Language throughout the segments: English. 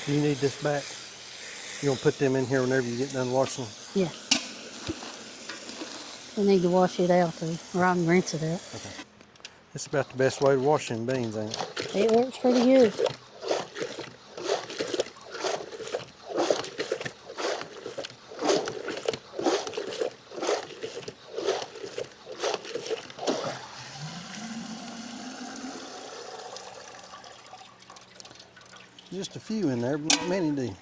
You need this back. You gonna put them in here whenever you get done washing them? Yeah. We need to wash it out too, or I can rinse it out. Okay. It's about the best way to wash them beans, ain't it? It works pretty good. Just a few in there, but not many, do you?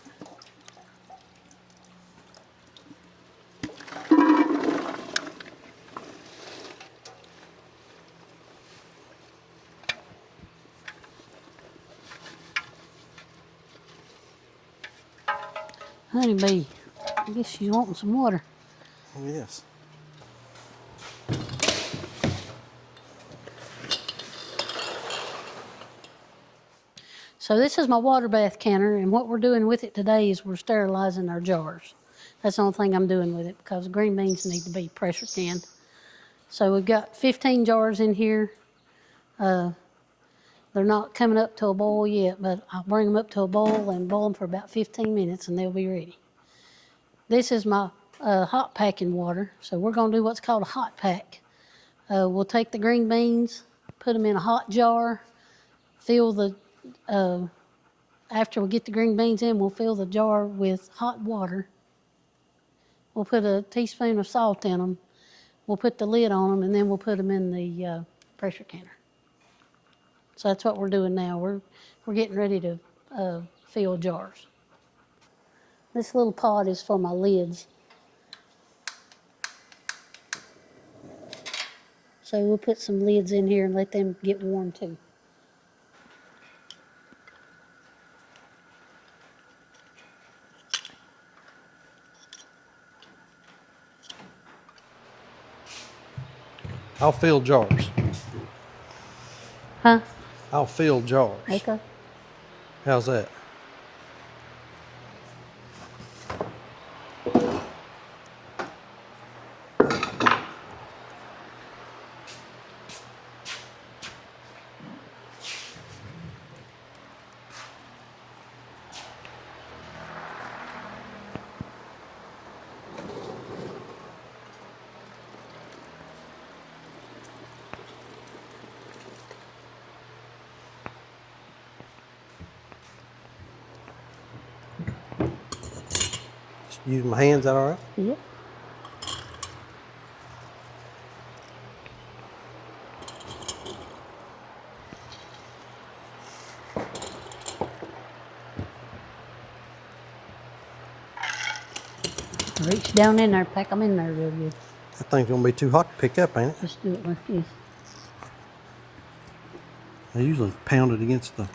Honeybee, I guess she's wanting some water. Oh, yes. So this is my water bath canner, and what we're doing with it today is we're sterilizing our jars. That's the only thing I'm doing with it because green beans need to be pressure canned. So we've got 15 jars in here. They're not coming up to a boil yet, but I'll bring them up to a boil and boil them for about 15 minutes and they'll be ready. This is my hot packing water. So we're going to do what's called a hot pack. We'll take the green beans, put them in a hot jar, fill the after we get the green beans in, we'll fill the jar with hot water. We'll put a teaspoon of salt in them. We'll put the lid on them, and then we'll put them in the pressure canner. So that's what we're doing now. We're getting ready to fill jars. This little pot is for my lids. So we'll put some lids in here and let them get warm too. I'll fill jars. Huh? I'll fill jars. Okay. How's that? Just use my hands, is that all right? Yep. Reach down in there, pack them in there real good. That thing's gonna be too hot to pick up, ain't it? Just do it like this. I usually pound it against the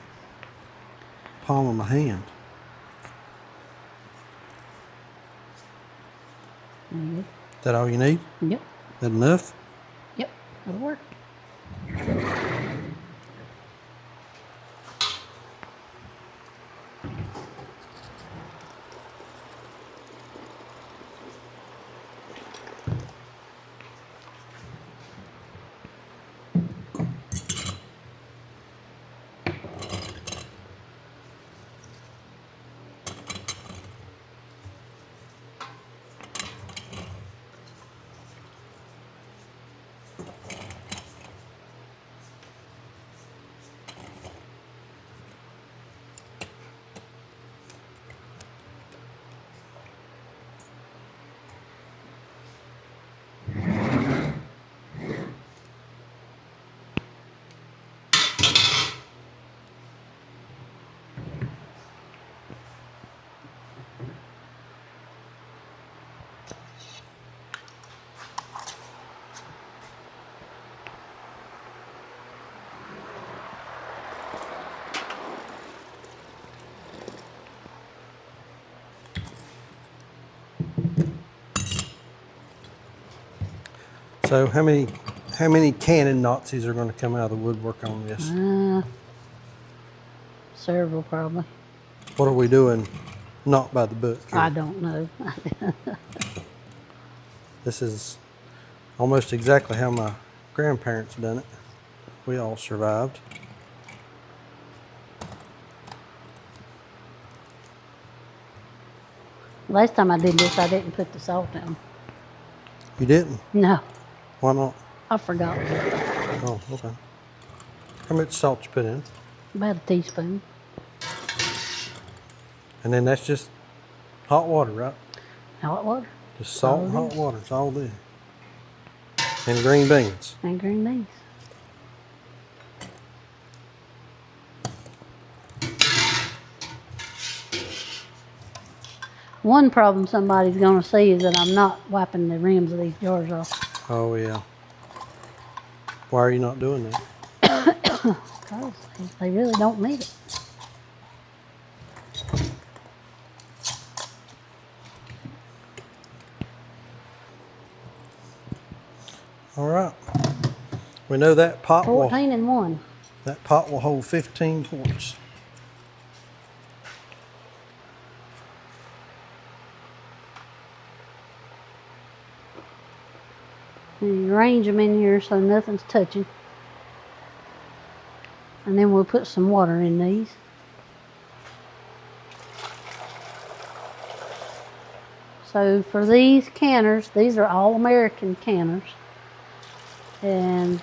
palm of my hand. There you go. Is that all you need? Yep. That enough? Yep. That'll work. So how many cannon Nazis are gonna come out of the woodwork on this? Several probably. What are we doing not by the book here? I don't know. This is almost exactly how my grandparents done it. We all survived. Last time I did this, I didn't put the salt in them. You didn't? No, Why not? I forgot. Oh, okay. How much salt you put in? About a teaspoon. And then that's just hot water, right? Hot water. Just salt all and it hot is. water. It's all it is. And green beans. And green beans. One problem somebody's going to see is that I'm not wiping the rims of these jars off. Oh, yeah. Why are you not doing that? Because they really don't need it. All right. We know that pot 14 and 1. will hold 15 quarts. And you arrange them in here so nothing's touching. And then we'll put some water in these. So for these canners, these are all American canners. And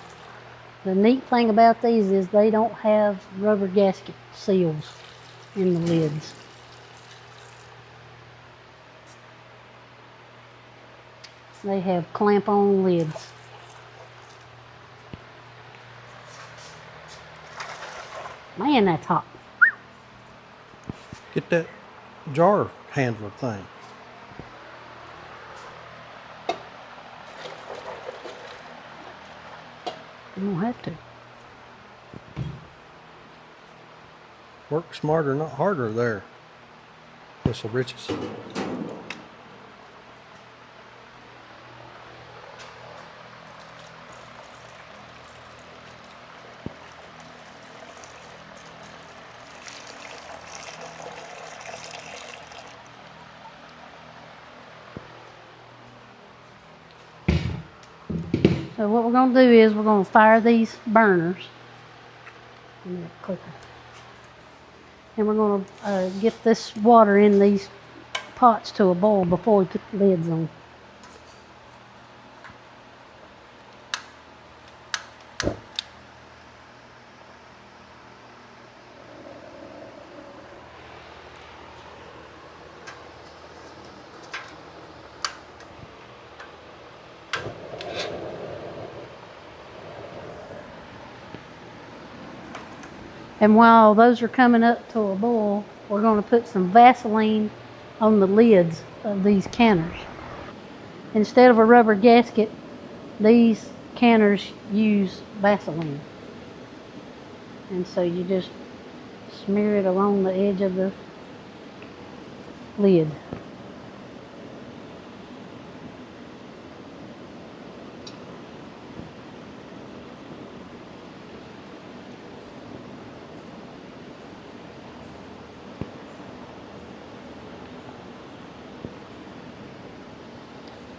the neat thing about these is they don't have rubber gasket seals in the lids. They have clamp-on lids. Man, that's hot. Get that jar handler thing. You don't have to. Work smarter, not harder there. Whistle britches. So what we're going to do is we're going to fire these burners. Clicker. And we're going to get this water in these pots to a boil before we put the lids on. And while those are coming up to a boil, we're going to put some Vaseline on the lids of these canners. Instead of a rubber gasket, these canners use Vaseline. And so you just smear it along the edge of the lid.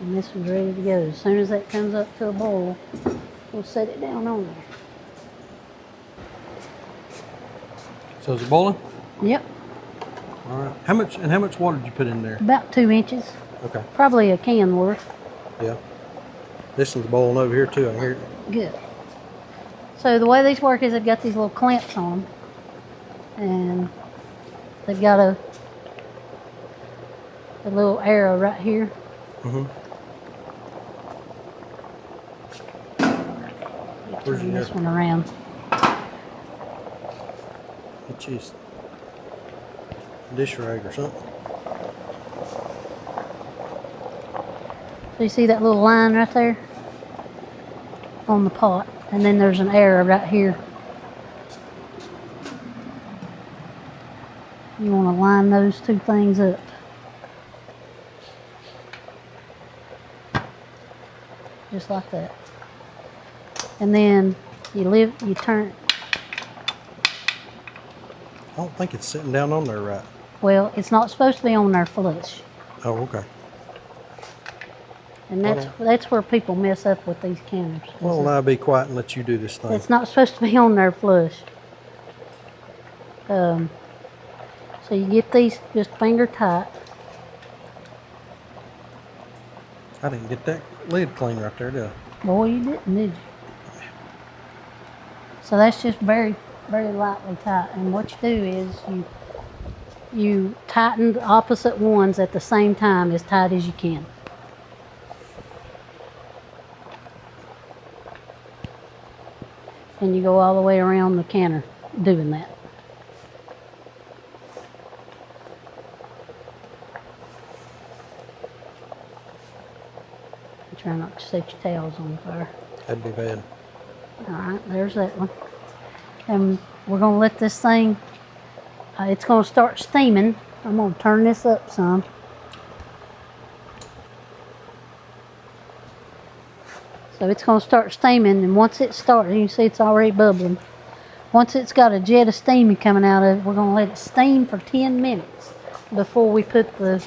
And this one's ready to go. As soon as that comes up to a boil, we'll set it down on there. So is it boiling? Yep, All right. How much water did you put in there? about 2 inches. Okay. Probably a can worth. Yeah. This one's boiling over here too. I hear it. Good. So the way these work is they've got these little clamps on them. And they've got a little arrow right here. Mm-hmm. Where's Turn your this one around. It's just dish rag or something. So you see that little line right there on the pot, and then there's an arrow right here. You want to line those two things up. Just like that. And then you turn. I don't think it's sitting down on there right. Well, it's not supposed to be on there flush. Oh, okay. And that's where people mess up with these canners. Well, now be quiet and let you do this thing. It's not supposed to be on there flush. So you get these just finger tight. I didn't get that lid clean right there, did I? Boy, you didn't, did you? So that's just very, very lightly tight. And what you do is you tighten the opposite ones at the same time as tight as you can. And you go all the way around the canner doing that. Try not to set your towels on fire. That'd be bad. All right, there's that one. And we're gonna let this thing, it's gonna start steaming. I'm gonna turn this up some. So it's gonna start steaming, and once it starts, you can see it's already bubbling. Once it's got a jet of steam coming out of it, we're gonna let it steam for 10 minutes before we put the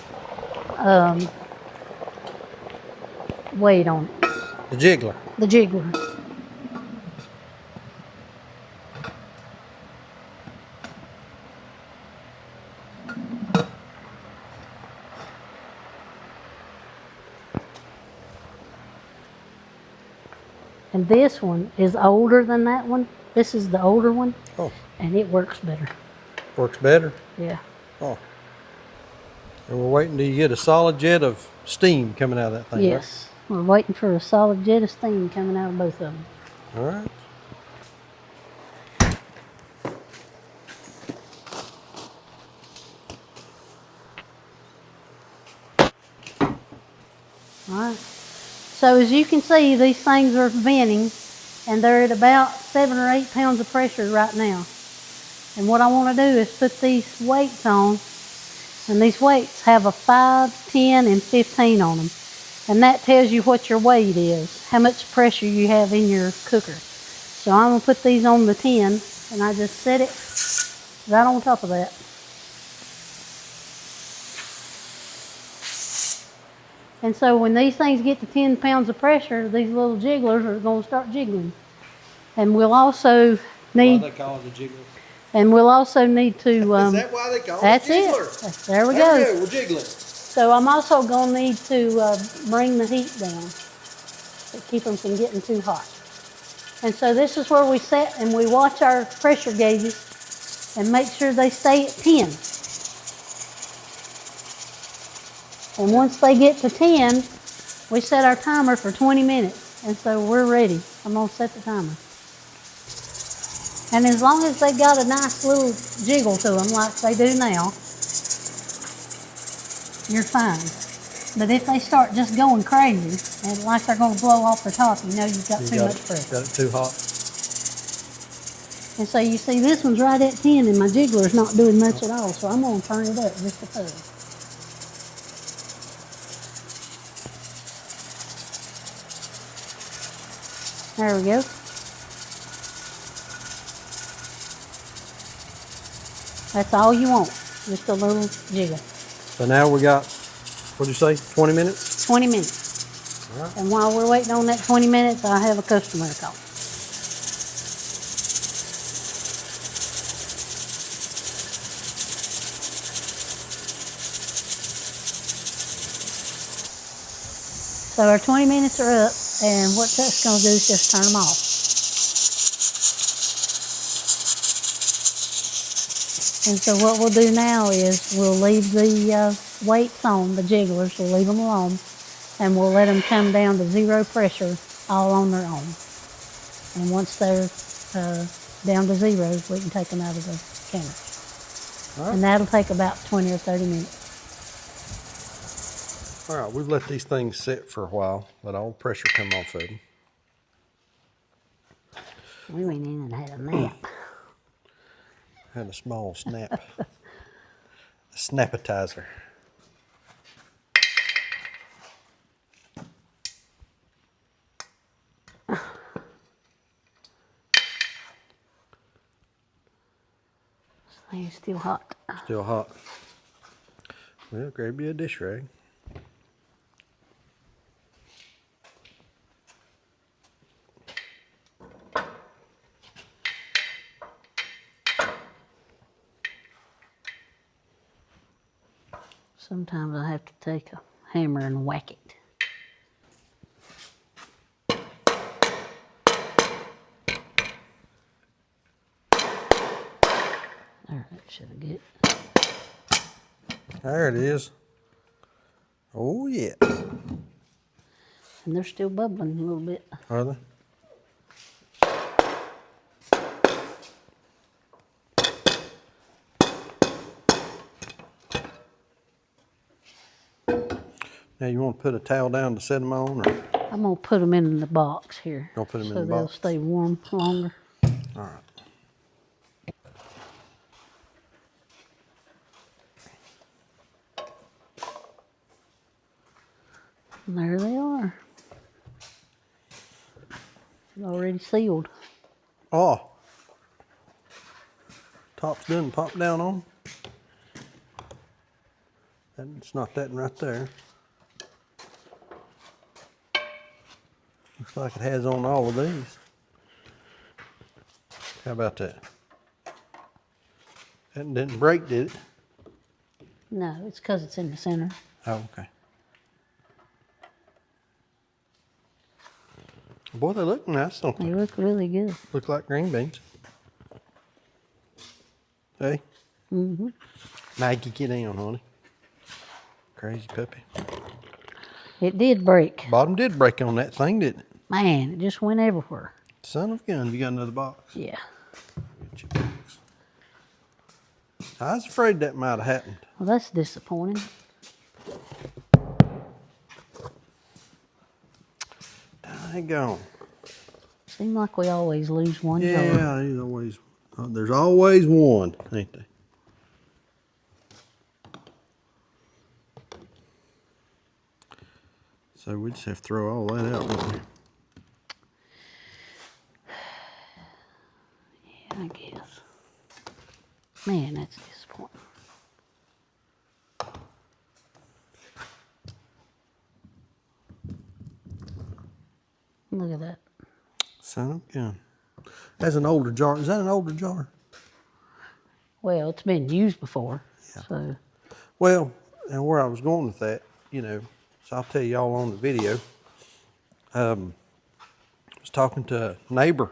weight on it. The jiggler. The jiggler. And this one is older than that one. This is the older one. Oh. And it works better. Works better? Yeah. Oh. And we're waiting till you get a solid jet of steam coming out of that thing, Yes. Right? We're waiting for a solid jet of steam coming out of both of them. All right. All right. So as you can see, these things are venting, and they're at about 7 or 8 pounds of pressure right now. And what I want to do is put these weights on, and these weights have a 5, 10, and 15 on them. And that tells you what your weight is, how much pressure you have in your cooker. So I'm going to put these on the 10, and I just set it right on top of that. And so when these things get to 10 pounds of pressure, these little jigglers are going to start jiggling. And we'll also need... Why they call it a jiggler? And we'll also need to... Is that why they call that's it a jiggler? It. There we There go. we go, we're jiggling. So I'm also going to need to bring the heat down to keep them from getting too hot. And so this is where we set and we watch our pressure gauges and make sure they stay at 10. And once they get to 10, we set our timer for 20 minutes. And so we're ready. I'm going to set the timer. And as long as they've got a nice little jiggle to them like they do now, you're fine. But if they start just going crazy and like they're going to blow off the top, you know you've got too much pressure. Got it too hot. And so you see this one's right at 10 and my jiggler's not doing much at all, so I'm going to turn it up just a touch. There we go. That's all you want, just a little jiggle. So now we got, what'd you say, 20 minutes? 20 minutes. All right. And while we're waiting on that 20 minutes, I have a customer to call. So our 20 minutes are up, and what that's going to do is just turn them off. And so what we'll do now is we'll leave the weights on, the jigglers, we'll leave them alone, and we'll let them come down to 0 pressure all on their own. And once they're down to 0, we can take them out of the canner. All right. And that'll take about 20 or 30 minutes. All right, we've let these things sit for a while, let all the pressure come off of them. We went in and had a nap. Had a small snap. A snappetizer. It's still hot. Still hot. Well, grab you a dish rag. Sometimes I have to take a hammer and whack it. There, that should have get. There it is. Oh yeah. And they're still bubbling a little bit. Are they? Now you want to put a towel down to set them on, or I'm gonna put them in the box here. Gonna put 'em in so the they'll box. stay warm longer. all right? And there they are. Already sealed. Oh, top's done pop down on. It's not that one right there. Looks like it has on all of these. How about that? That didn't break, did it? No, it's because it's in the center. Oh, okay. Boy, they look nice, don't they? They look really good. Look like green beans. Hey? Mm-hmm. Maggie, get down, honey. Crazy puppy. It did break. Bottom did break on that thing, didn't it? Man, it just went everywhere. Son of a gun, you got another box? Yeah. Get your box. I was afraid that might have happened. Well, that's disappointing. Daggone. Seems like we always lose one jar. Yeah, there's always one, ain't there? So we just have to throw all that out, won't we? Yeah, I guess. Man, that's disappointing. Look at that. Son of a gun. That's an older jar. Is that an older jar? Well, it's been used before. Yeah. So, Well, and where I was going with that, so I'll tell y'all on the video. I was talking to a neighbor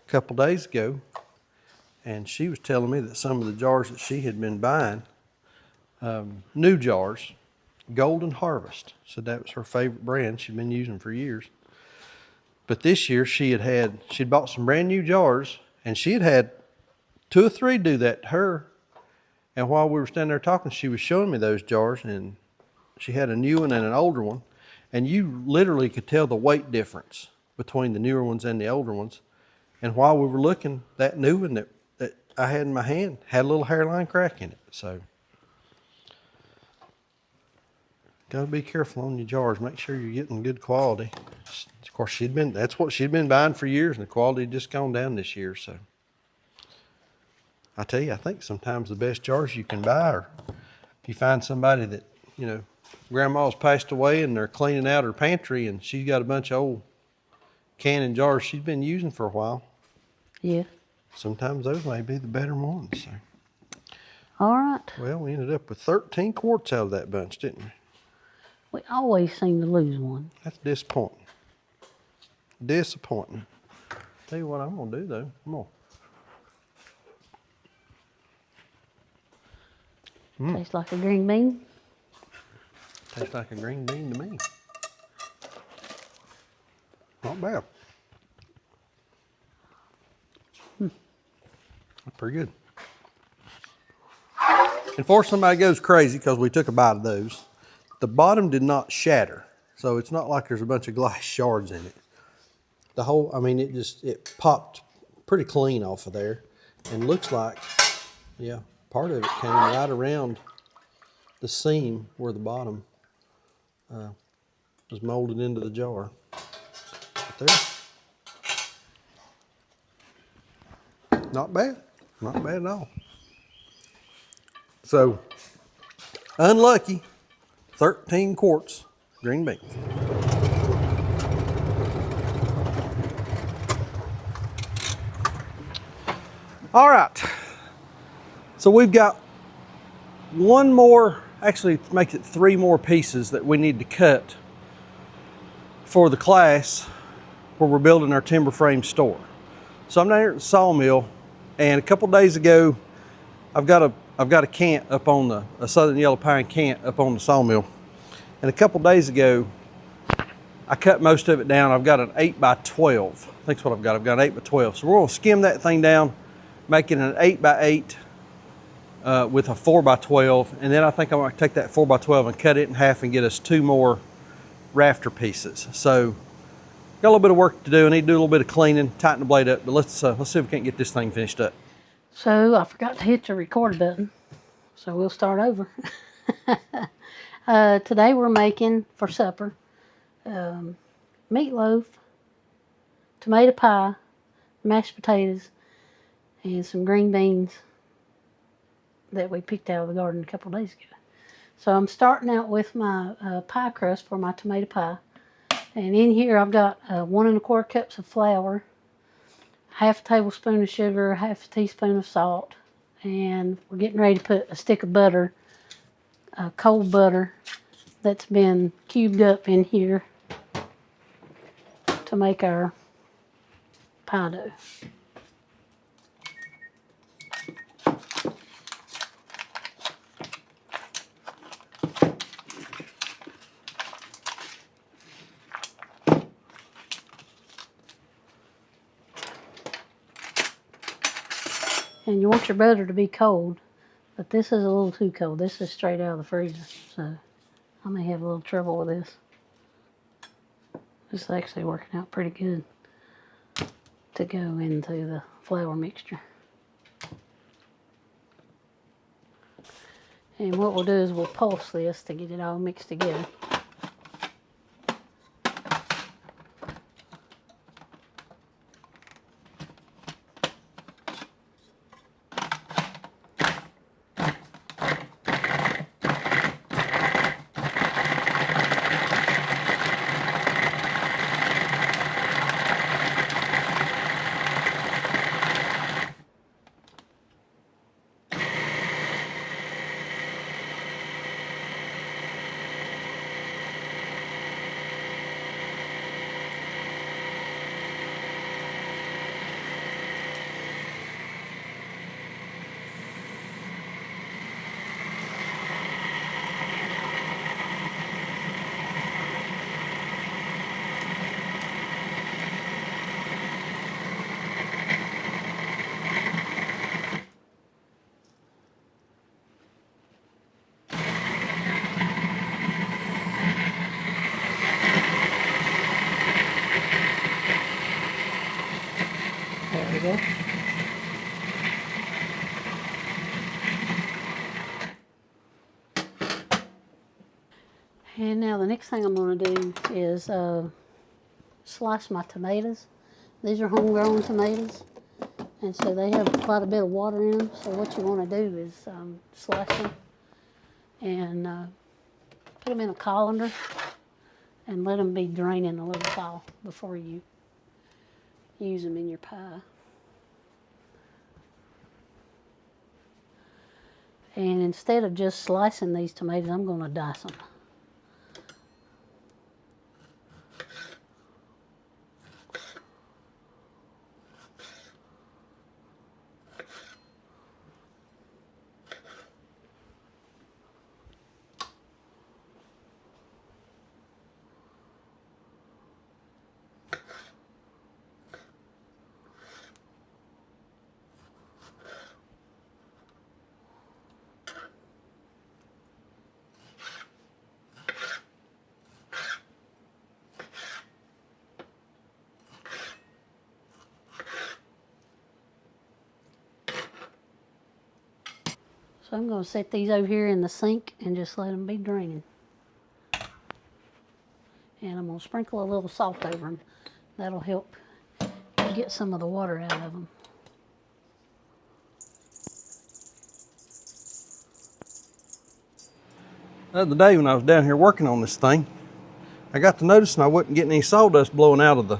a couple days ago, and she was telling me that some of the jars that she had been buying, new jars, Golden Harvest, said that was her favorite brand she'd been using for years. But this year she'd bought some brand new jars, and she had 2 or 3 do that to her. And while we were standing there talking, she was showing me those jars, and she had a new one and an older one. And you literally could tell the weight difference between the newer ones and the older ones. And while we were looking, that new one that I had in my hand had a little hairline crack in it. So, gotta be careful on your jars. Make sure you're getting good quality. Of course, that's what she'd been buying for years, and the quality had just gone down this year. So, I tell you, I think sometimes the best jars you can buy are if you find somebody that, grandma's passed away and they're cleaning out her pantry and she's got a bunch of old canning jars she's been using for a while. yeah. Sometimes those may be the better ones. So. All right. Well, we ended up with 13 quarts out of that bunch, didn't we? We always seem to lose one. That's disappointing. Disappointing. Tell you what I'm going to do, though. Come on. Tastes like a green bean. Tastes like a green bean to me. Not bad. That's pretty good. And before somebody goes crazy, because we took a bite of those, the bottom did not shatter. So it's not like there's a bunch of glass shards in it. It popped pretty clean off of there. And looks like, yeah, part of it came right around the seam where the bottom was molded into the jar. Right there. Not bad. Not bad at all. So, unlucky, 13 quarts green beans. All right. So we've got one more, actually it makes it 3 more pieces that we need to cut for the class where we're building our timber frame store. So I'm down here at the sawmill, and a couple days ago, I've got a cant up on a southern yellow pine cant up on the sawmill. And a couple days ago, I cut most of it down. I've got an 8x12. That's what I've got. I've got an 8x12. So we're gonna skim that thing down, make it an 8x8 with a 4x12. And then I think I'm gonna take that 4x12 and cut it in half and get us 2 more rafter pieces. So got a little bit of work to do. I need to do a little bit of cleaning, tighten the blade up, but let's see if we can't get this thing finished up. So I forgot to hit the record button, so we'll start over. Today we're making for supper meatloaf, tomato pie, mashed potatoes, and some green beans that we picked out of the garden a couple days ago. So I'm starting out with my pie crust for my tomato pie. And in here I've got 1 1/4 cups of flour, half a tablespoon of sugar, half a teaspoon of salt, and we're getting ready to put a stick of butter, cold butter that's been cubed up in here to make our pie dough. And you want your butter to be cold, but this is a little too cold. This is straight out of the freezer, so I may have a little trouble with this. This is actually working out pretty good to go into the flour mixture. And what we'll do is we'll pulse this to get it all mixed together. There we go. And now the next thing I'm going to do is slice my tomatoes. These are homegrown tomatoes, and so they have quite a bit of water in them. So what you want to do is slice them and put them in a colander and let them be draining a little while before you use them in your pie. And instead of just slicing these tomatoes, I'm going to dice them. So I'm going to set these over here in the sink and just let them be draining. And I'm going to sprinkle a little salt over them. That'll help get some of the water out of them. The other day when I was down here working on this thing, I got to noticing I wasn't getting any sawdust blowing out of the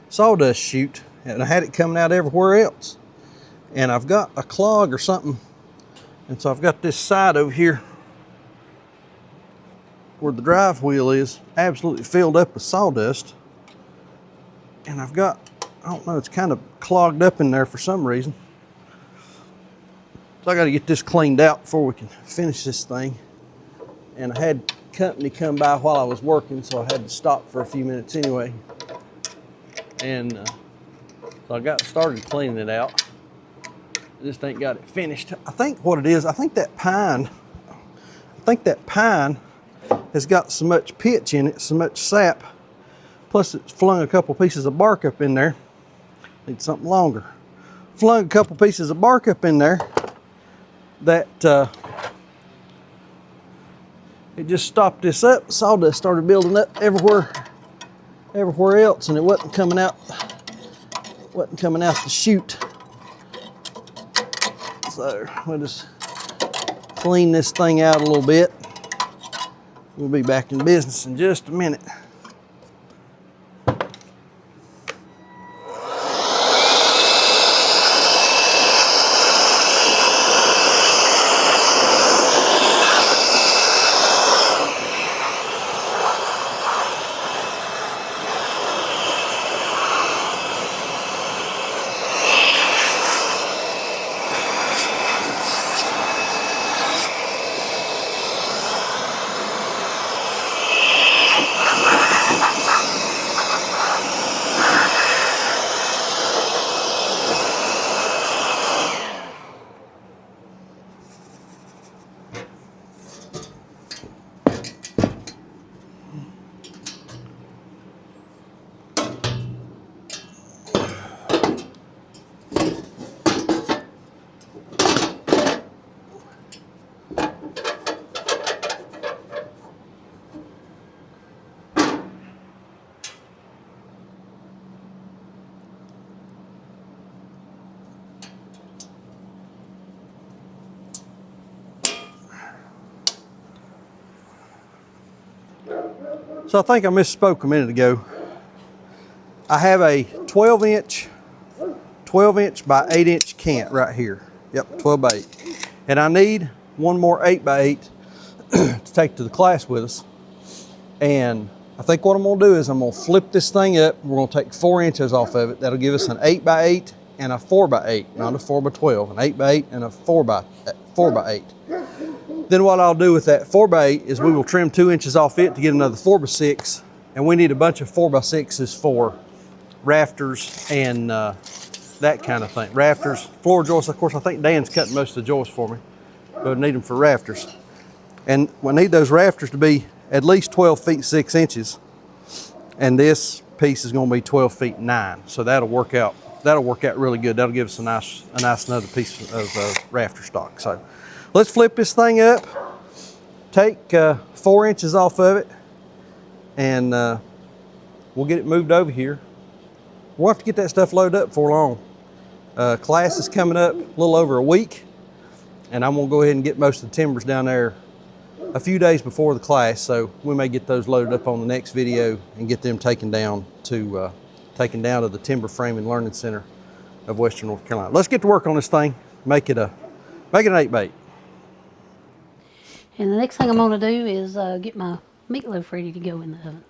sawdust chute, and I had it coming out everywhere else. And I've got a clog or something, and so I've got this side over here where the drive wheel is absolutely filled up with sawdust. And I've got, I don't know, it's kind of clogged up in there for some reason. So I got to get this cleaned out before we can finish this thing. And I had company come by while I was working, so I had to stop for a few minutes anyway. And so I got started cleaning it out. I just ain't got it finished. I think what it is, I think that pine has got so much pitch in it, so much sap. Plus it's flung a couple pieces of bark up in there. Need something longer. Flung a couple pieces of bark up in there that it just stopped this up. Sawdust started building up everywhere else, and it wasn't coming out the chute. So we'll just clean this thing out a little bit. We'll be back in business in just a minute. So I think I misspoke a minute ago. I have a 12 inch by 8 inch cant right here. Yep, 12 by 8. And I need one more 8 by 8 to take to the class with us. And I think what I'm gonna do is I'm gonna flip this thing up. We're gonna take 4 inches off of it. That'll give us an 8 by 8 and a 4 by 8, not a 4 by 12, an 8 by 8 and a 4 by 8. Then what I'll do with that 4 by 8 is we will trim 2 inches off it to get another 4 by 6, and we need a bunch of 4 by 6s for rafters and that kind of thing. Rafters, floor joists. Of course, I think Dan's cutting most of the joists for me, but I need them for rafters. And we need those rafters to be at least 12 feet 6 inches, and this piece is going to be 12 feet 9. So that'll work out really good. That'll give us a nice another piece of rafter stock. So let's flip this thing up, take 4 inches off of it, and we'll get it moved over here. We'll have to get that stuff loaded up before long. Class is coming up a little over a week, and I'm gonna go ahead and get most of the timbers down there a few days before the class, so we may get those loaded up on the next video and get them taken down to the Timber Framing Learning Center of Western North Carolina. Let's get to work on this thing, make it an 8 by 8. And the next thing I'm gonna do is get my meatloaf ready to go in the oven.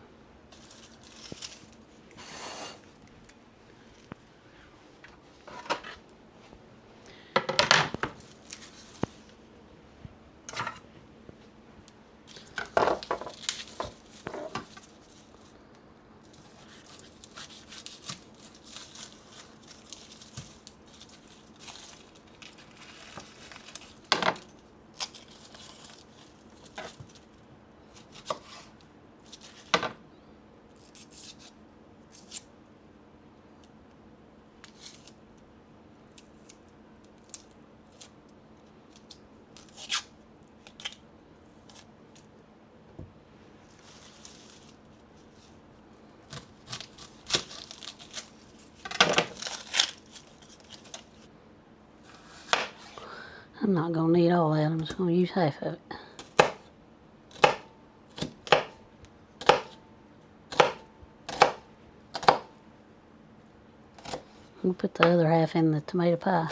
I'm not gonna need all that, I'm just gonna use half of it. We'll put the other half in the tomato pie.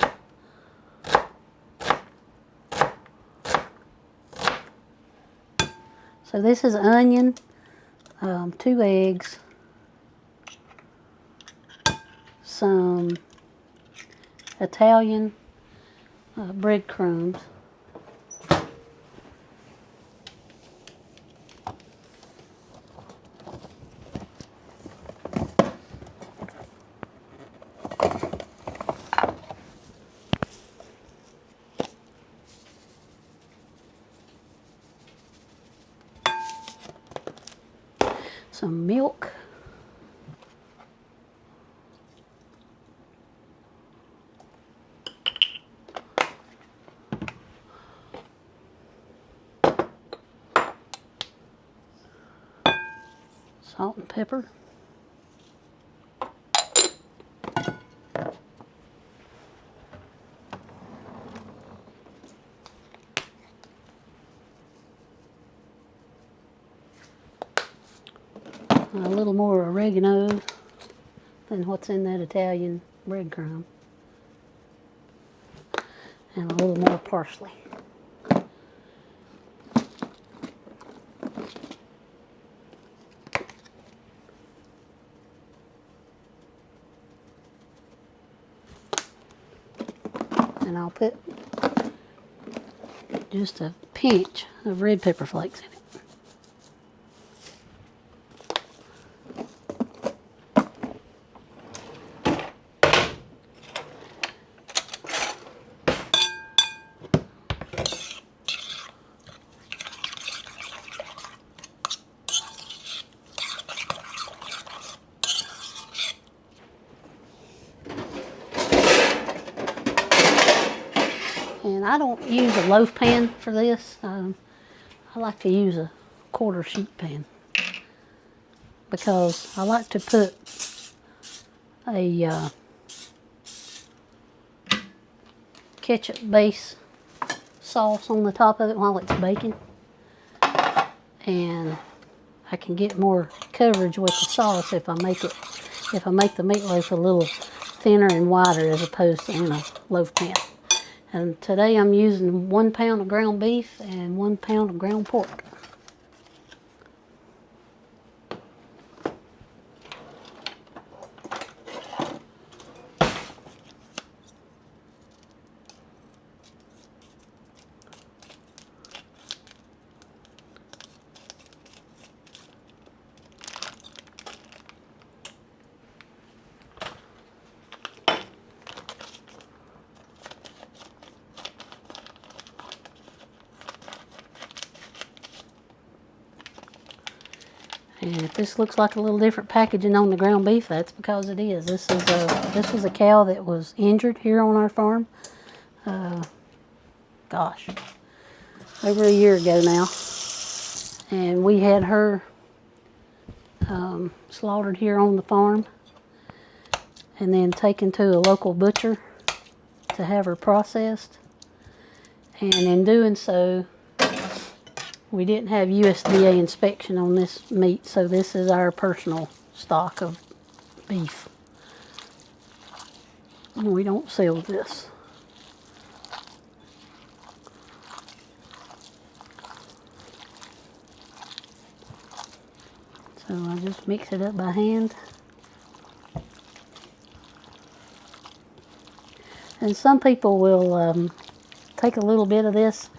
So this is onion, 2 eggs, some Italian breadcrumbs. Some milk. Salt and pepper. A little more oregano than what's in that Italian breadcrumb. And a little more parsley. And I'll put just a pinch of red pepper flakes in it. And I don't use a loaf pan for this. I like to use a quarter sheet pan because I like to put a ketchup base sauce on the top of it while it's baking, and I can get more coverage with the sauce if I make the meatloaf a little thinner and wider as opposed to in a loaf pan. And today I'm using 1 pound of ground beef and 1 pound of ground pork. And if this looks like a little different packaging on the ground beef, that's because it is. This was a cow that was injured here on our farm. Gosh, over a year ago now. And we had her slaughtered here on the farm and then taken to a local butcher to have her processed. And in doing so, we didn't have USDA inspection on this meat, so this is our personal stock of beef. And we don't sell this. So I just mix it up by hand. And some people will take a little bit of this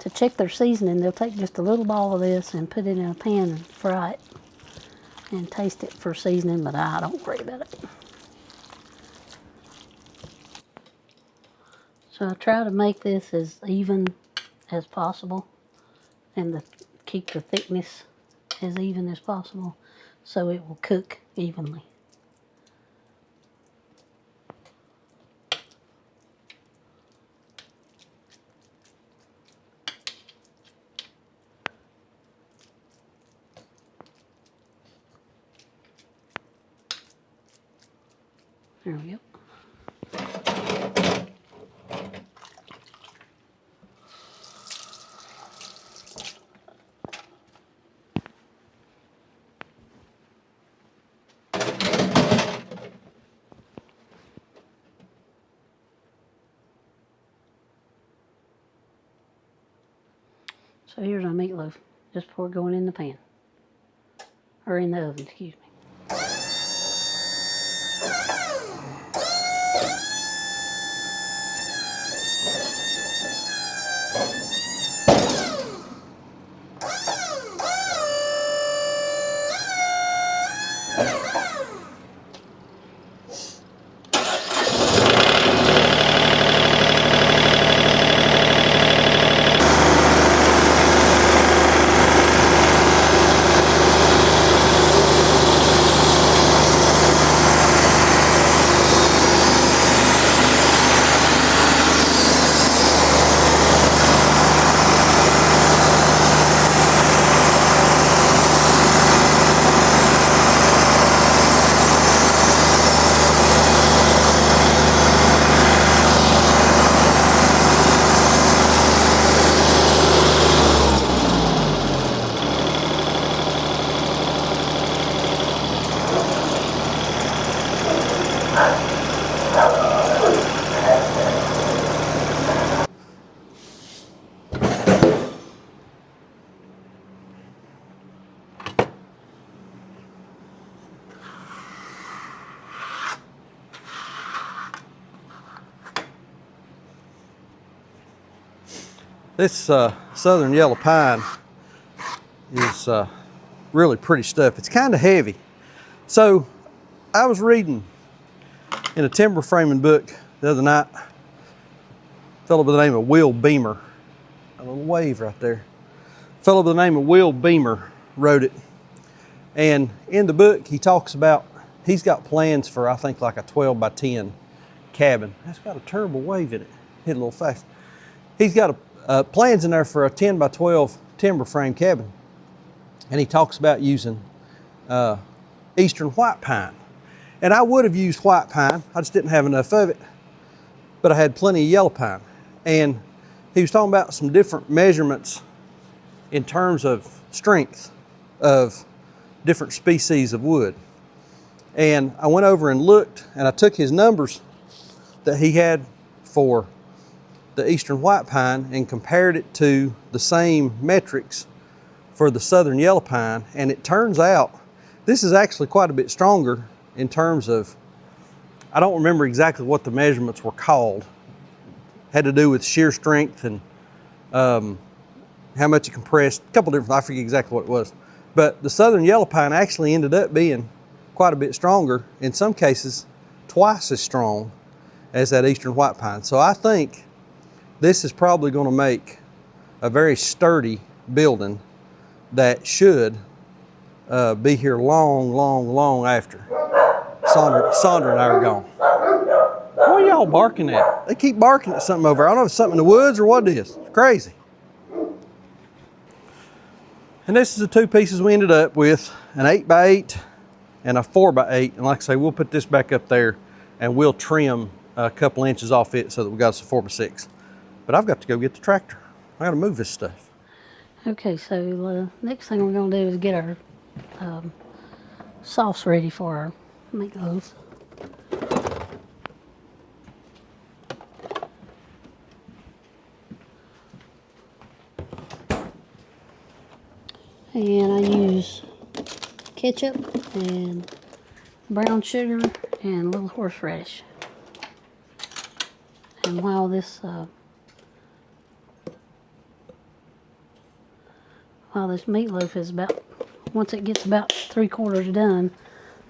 to check their seasoning. They'll take just a little ball of this and put it in a pan and fry it and taste it for seasoning, but I don't worry about it. So I try to make this as even as possible and keep the thickness as even as possible so it will cook evenly. There we go. So here's our meatloaf, just before going in the pan, or in the oven, excuse me. This southern yellow pine is really pretty stuff. It's kind of heavy. So I was reading in a timber framing book the other night, a fellow by the name of Will Beamer, a little wave right there. A fellow by the name of Will Beamer wrote it. And in the book, he talks about, he's got plans for, I think, like a 12 by 10 cabin. That's got a terrible wave in it. Hit a little fast. He's got plans in there for a 10 by 12 timber frame cabin. And he talks about using eastern white pine. And I would have used white pine, I just didn't have enough of it. But I had plenty of yellow pine. And he was talking about some different measurements in terms of strength of different species of wood. And I went over and looked, and I took his numbers that he had for the eastern white pine and compared it to the same metrics for the southern yellow pine. And it turns out this is actually quite a bit stronger in terms of, I don't remember exactly what the measurements were called. Had to do with shear strength and how much it compressed, a couple different, I forget exactly what it was. But the southern yellow pine actually ended up being quite a bit stronger, in some cases twice as strong as that eastern white pine. So I think this is probably going to make a very sturdy building that should be here long, long, long after Saundra and I are gone. What are y'all barking at? They keep barking at something over there. I don't know if it's something in the woods or what it is. It's crazy. And this is the two pieces we ended up with, an 8x8 and a 4x8. And like I say, we'll put this back up there and we'll trim a couple inches off it so that we got us a 4x6. But I've got to go get the tractor. I got to move this stuff. Okay, so next thing we're going to do is get our sauce ready for our meatloaf. And I use ketchup and brown sugar and a little horseradish. And while this meatloaf is about, once it gets about 3/4 done,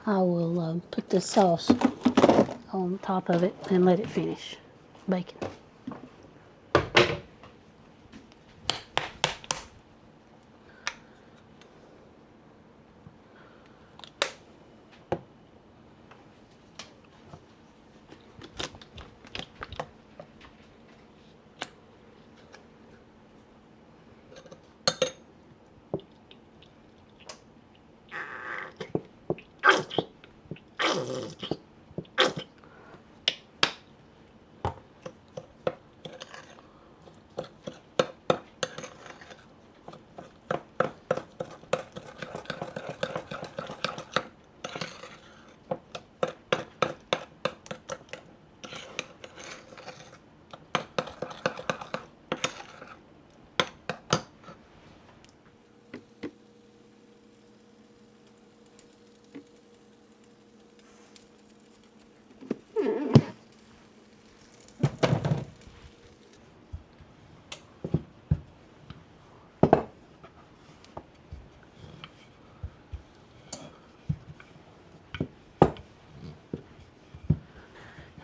I will put this sauce on top of it and let it finish baking.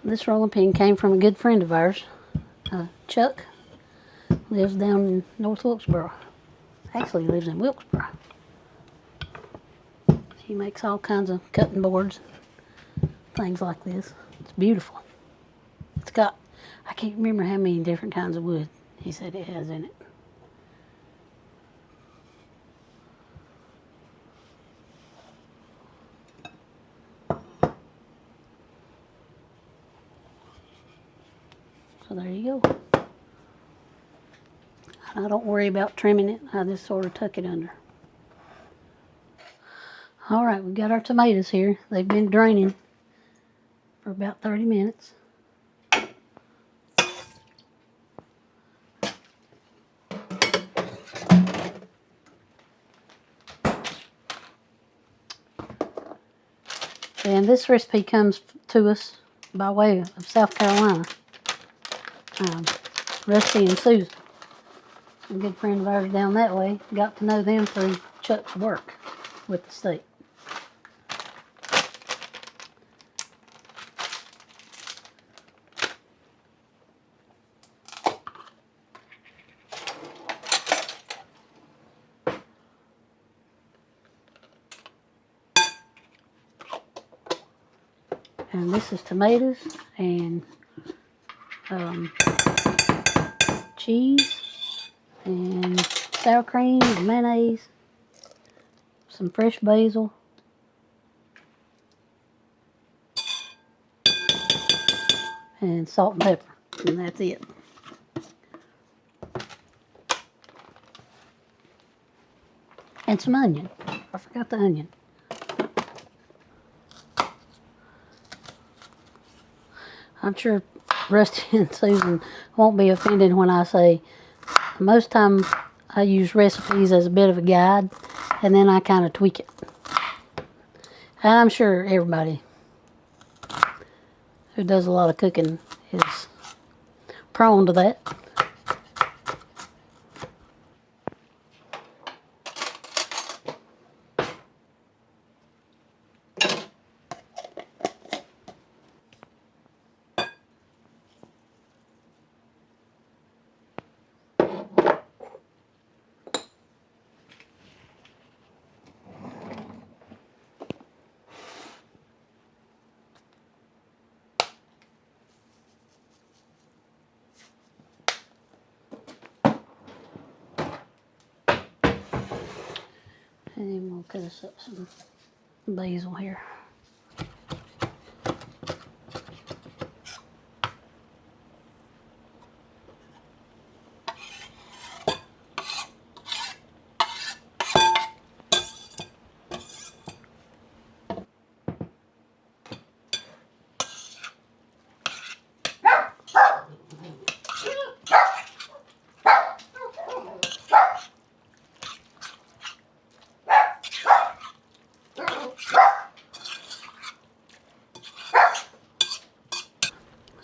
This rolling pin came from a good friend of ours, Chuck. Lives down in North Wilkesboro. Actually, he lives in Wilkesboro. He makes all kinds of cutting boards, things like this. It's beautiful. It's got, I can't remember how many different kinds of wood he said it has in it. So there you go. I don't worry about trimming it. I just sort of tuck it under. All right, we've got our tomatoes here. They've been draining for about 30 minutes. And this recipe comes to us by way of South Carolina. Rusty and Susan. A good friend of ours down that way. Got to know them through Chuck's work with the state. And this is tomatoes and cheese and sour cream and mayonnaise, some fresh basil, and salt and pepper, and that's it. And some onion. I forgot the onion. I'm sure Rusty and Susan won't be offended when I say most times I use recipes as a bit of a guide, and then I kind of tweak it. And I'm sure everybody who does a lot of cooking is prone to that. And then we'll cut us up some basil here.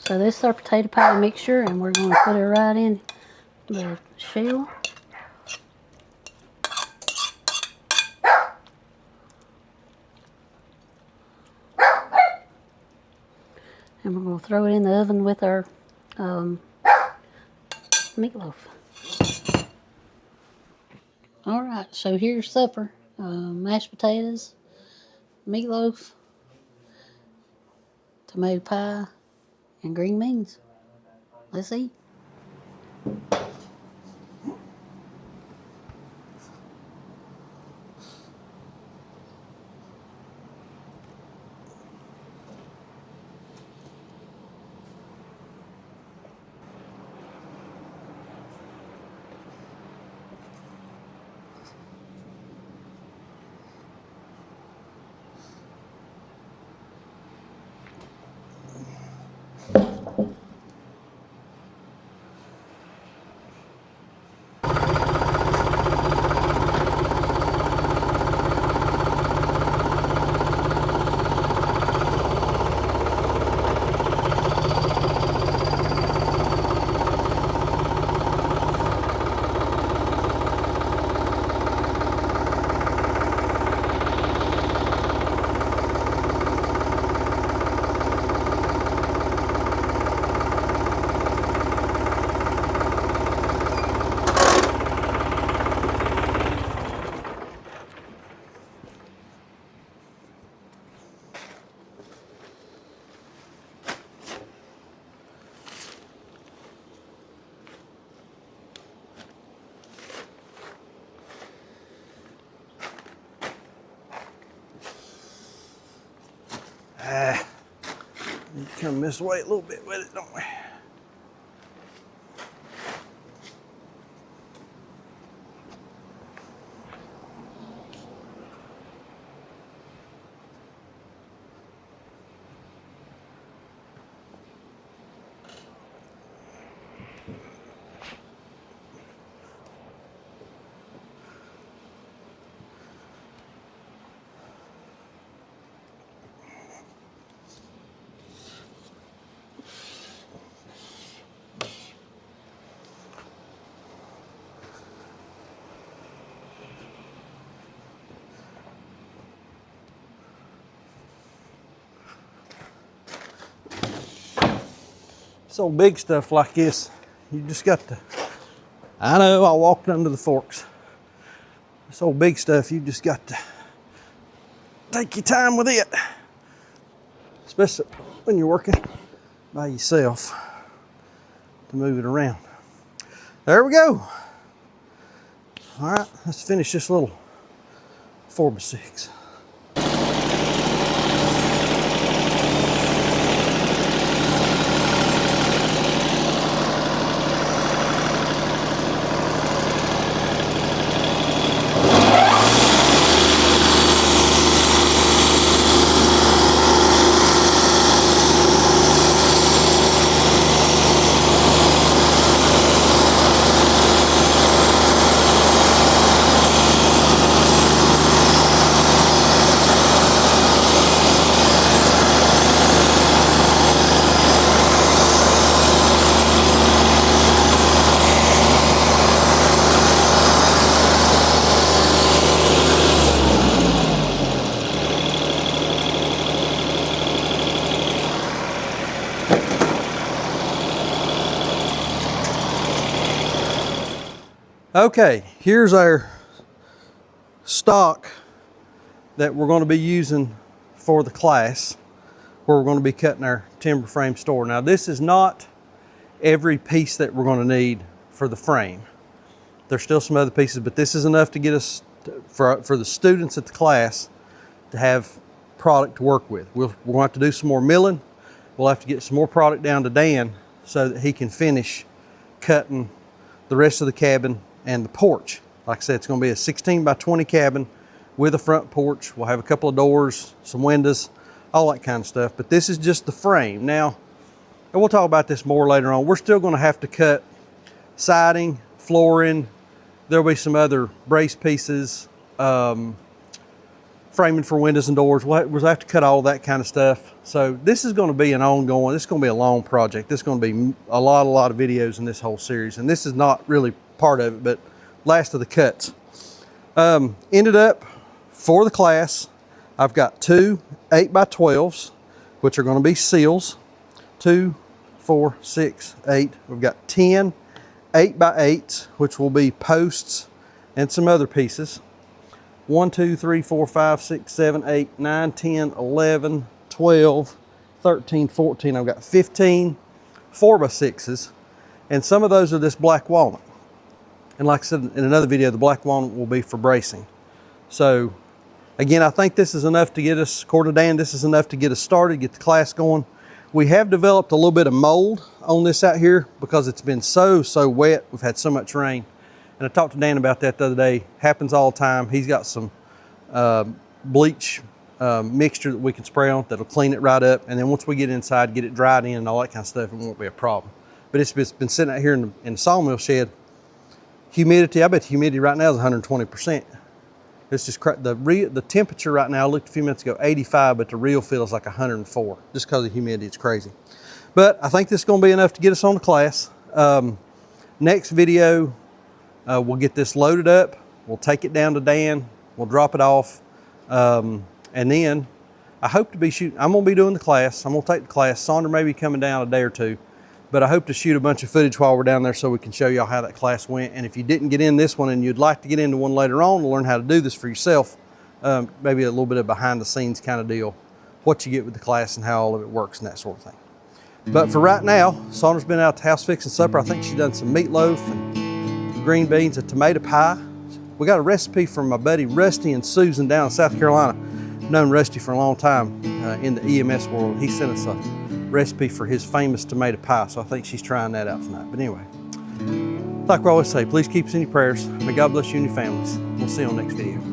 So this is our potato pie mixture, and we're going to put it right in the shell. And we're going to throw it in the oven with our meatloaf. All right, so here's supper. Mashed potatoes, meatloaf, tomato pie, and green beans. Let's eat. You come this way a little bit with it, don't we? old big stuff like this, you just got to, I know I walked under the forks. This old big stuff, you just got to take your time with it, especially when you're working by yourself to move it around. There we go. All right, let's finish this little 4x6. Okay, here's our stock that we're going to be using for the class, where we're going to be cutting our timber frame store. Now, this is not every piece that we're going to need for the frame. There's still some other pieces, but this is enough to get us, for the students at the class, to have product to work with. We're going to have to do some more milling. We'll have to get some more product down to Dan so that he can finish cutting the rest of the cabin and the porch. Like I said, it's going to be a 16 by 20 cabin with a front porch. We'll have a couple of doors, some windows, all that kind of stuff. But this is just the frame. Now, and we'll talk about this more later on, we're still going to have to cut siding, flooring. There'll be some other brace pieces, framing for windows and doors. We'll have to cut all that kind of stuff. So this is going to be an ongoing, this is going to be a long project. This is going to be a lot of videos in this whole series. And this is not really part of it, but last of the cuts. Ended up for the class, I've got 2 8x12s, which are going to be seals. 2, 4, 6, 8. We've got 10 8x8s, which will be posts and some other pieces. 1, 2, 3, 4, 5, 6, 7, 8, 9, 10, 11, 12, 13, 14. I've got 15 4x6s, and some of those are this black walnut. And like I said in another video, the black walnut will be for bracing. So again, I think this is enough to get us, according to Dan, this is enough to get us started, get the class going. We have developed a little bit of mold on this out here because it's been so wet. We've had so much rain. And I talked to Dan about that the other day. Happens all the time. He's got some bleach mixture that we can spray on that'll clean it right up. And then once we get inside, get it dried in and all that kind of stuff, it won't be a problem. But it's been sitting out here in the sawmill shed. Humidity, I bet the humidity right now is 120%. It's just the temperature right now, I looked a few minutes ago, 85, but the real feel is like 104, just because of the humidity. It's crazy. But I think this is going to be enough to get us on the class. Next video, we'll get this loaded up. We'll take it down to Dan. We'll drop it off. And then I hope to be shooting. I'm going to be doing the class. I'm going to take the class. Saundra may be coming down a day or two. But I hope to shoot a bunch of footage while we're down there so we can show y'all how that class went. And if you didn't get in this one and you'd like to get into one later on to learn how to do this for yourself, maybe a little bit of behind the scenes kind of deal, what you get with the class and how all of it works and that sort of thing. But for right now, Saundra's been out the house fixing supper. I think she's done some meatloaf and green beans, a tomato pie. We got a recipe from my buddy Rusty and Susan down in South Carolina. I've known Rusty for a long time in the EMS world. He sent us a recipe for his famous tomato pie, so I think she's trying that out tonight. But anyway, like we always say, please keep us in your prayers. May God bless you and your families. We'll see you on the next video.